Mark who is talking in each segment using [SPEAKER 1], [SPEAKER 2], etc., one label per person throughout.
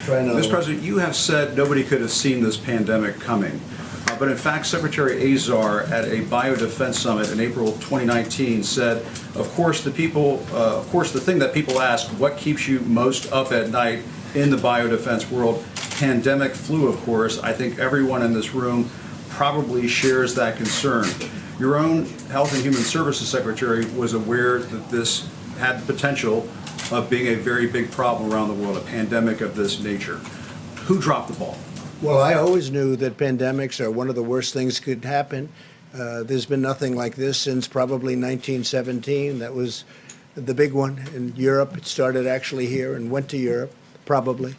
[SPEAKER 1] Mr. President, you have said nobody could have seen this pandemic coming. But in fact, Secretary Azar at a biodefense summit in April 2019 said, of course, the thing that people ask, what keeps you most up at night in the biodefense world? Pandemic flu, of course. I think everyone in this room probably shares that concern. Your own Health and Human Services Secretary was aware that this had the potential of being a very big problem around the world, a pandemic of this nature. Who dropped the ball?
[SPEAKER 2] Well, I always knew that pandemics are one of the worst things could happen. There's been nothing like this since probably 1917. That was the big one in Europe. It started actually here and went to Europe, probably.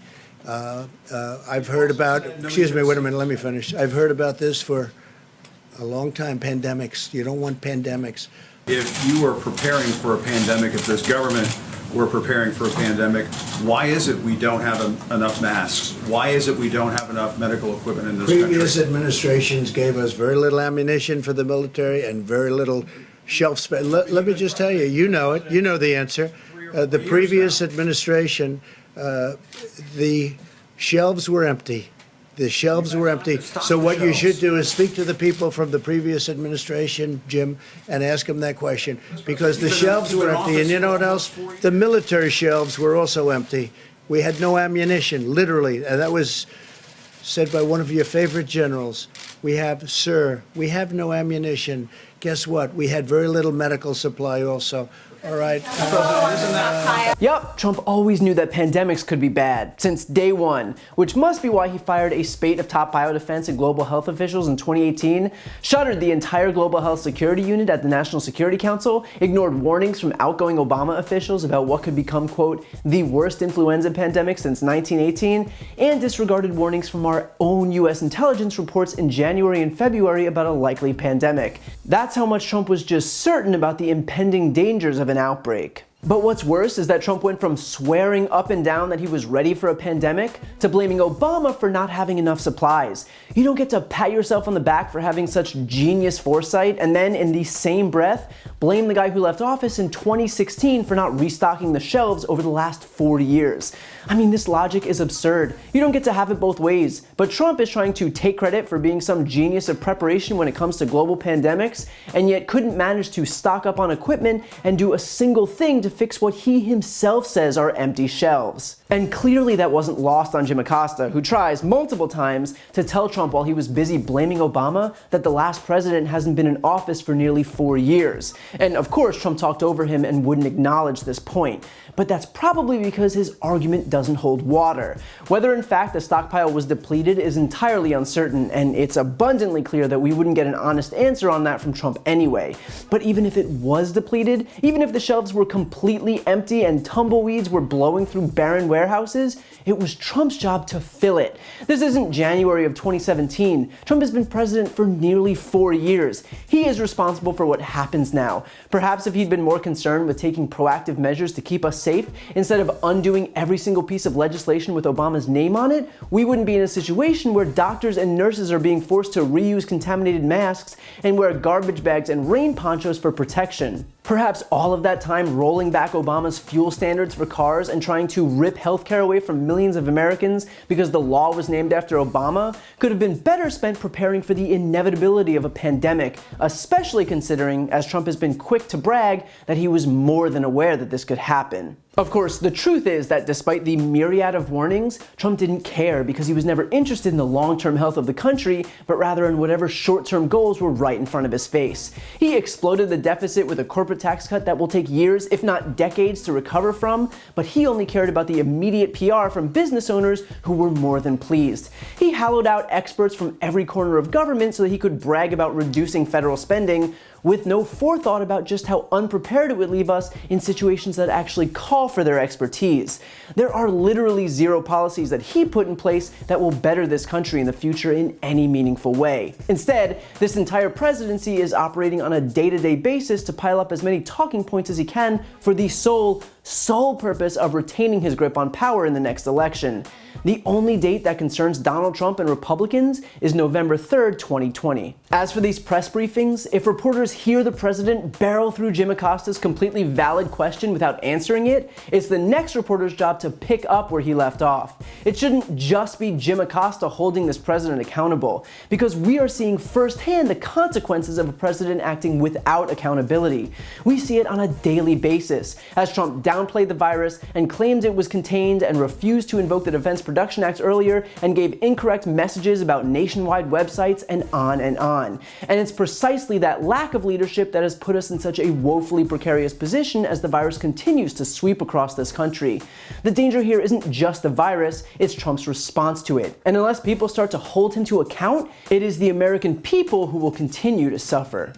[SPEAKER 2] I've heard about, excuse me, wait a minute, let me finish. I've heard about this for a long time, pandemics. You don't want pandemics.
[SPEAKER 1] If you are preparing for a pandemic, if this government were preparing for a pandemic, why is it we don't have enough masks? Why is it we don't have enough medical equipment in this country?
[SPEAKER 2] Previous administrations gave us very little ammunition for the military and very little shelf space. Let me just tell you, you know it. You know the answer. The previous administration, the shelves were empty. The shelves were empty. So what you should do is speak to the people from the previous administration, Jim, and ask them that question. Because the shelves were empty. And you know what else? The military shelves were also empty. We had no ammunition, literally. And that was said by one of your favorite generals. We have no ammunition. Guess what? We had very little medical supply also. All right.
[SPEAKER 3] Yep, Trump always knew that pandemics could be bad, since day one, which must be why he fired a spate of top biodefense and global health officials in 2018, shuttered the entire global health security unit at the National Security Council, ignored warnings from outgoing Obama officials about what could become, quote, the worst influenza pandemic since 1918, and disregarded warnings from our own U.S. intelligence reports in January and February about a likely pandemic. That's how much Trump was just certain about the impending dangers of an outbreak. But what's worse is that Trump went from swearing up and down that he was ready for a pandemic to blaming Obama for not having enough supplies. You don't get to pat yourself on the back for having such genius foresight and then, in the same breath, blame the guy who left office in 2016 for not restocking the shelves over the last 40 years. I mean, this logic is absurd. You don't get to have it both ways. But Trump is trying to take credit for being some genius of preparation when it comes to global pandemics, and yet couldn't manage to stock up on equipment and do a single thing to fix what he himself says are empty shelves. And clearly that wasn't lost on Jim Acosta, who tries multiple times to tell Trump while he was busy blaming Obama that the last president hasn't been in office for nearly 4 years. And of course, Trump talked over him and wouldn't acknowledge this point. But that's probably because his argument doesn't hold water. Whether in fact the stockpile was depleted is entirely uncertain, and it's abundantly clear that we wouldn't get an honest answer on that from Trump anyway. But even if it was depleted, even if the shelves were completely empty and tumbleweeds were blowing through barren warehouses, it was Trump's job to fill it. This isn't January of 2017. Trump has been president for nearly 4 years. He is responsible for what happens now. Perhaps if he'd been more concerned with taking proactive measures to keep us safe, instead of undoing every single piece of legislation with Obama's name on it, we wouldn't be in a situation where doctors and nurses are being forced to reuse contaminated masks and wear garbage bags and rain ponchos for protection. Perhaps all of that time rolling back Obama's fuel standards for cars and trying to rip healthcare away from millions of Americans because the law was named after Obama could have been better spent preparing for the inevitability of a pandemic, especially considering, as Trump has been quick to brag, that he was more than aware that this could happen. Of course, the truth is that despite the myriad of warnings, Trump didn't care because he was never interested in the long-term health of the country, but rather in whatever short-term goals were right in front of his face. He exploded the deficit with a corporate tax cut that will take years, if not decades, to recover from, but he only cared about the immediate PR from business owners who were more than pleased. He hollowed out experts from every corner of government so that he could brag about reducing federal spending, with no forethought about just how unprepared it would leave us in situations that actually call for their expertise. There are literally zero policies that he put in place that will better this country in the future in any meaningful way. Instead, this entire presidency is operating on a day-to-day basis to pile up as many talking points as he can for the sole purpose of retaining his grip on power in the next election. The only date that concerns Donald Trump and Republicans is November 3rd, 2020. As for these press briefings, if reporters hear the president barrel through Jim Acosta's completely valid question without answering it, it's the next reporter's job to pick up where he left off. It shouldn't just be Jim Acosta holding this president accountable, because we are seeing firsthand the consequences of a president acting without accountability. We see it on a daily basis, as Trump downplayed the virus and claimed it was contained and refused to invoke the Defense Production Act earlier and gave incorrect messages about nationwide websites and on and on. And it's precisely that lack of leadership that has put us in such a woefully precarious position as the virus continues to sweep across this country. The danger here isn't just the virus, it's Trump's response to it. And unless people start to hold him to account, it is the American people who will continue to suffer.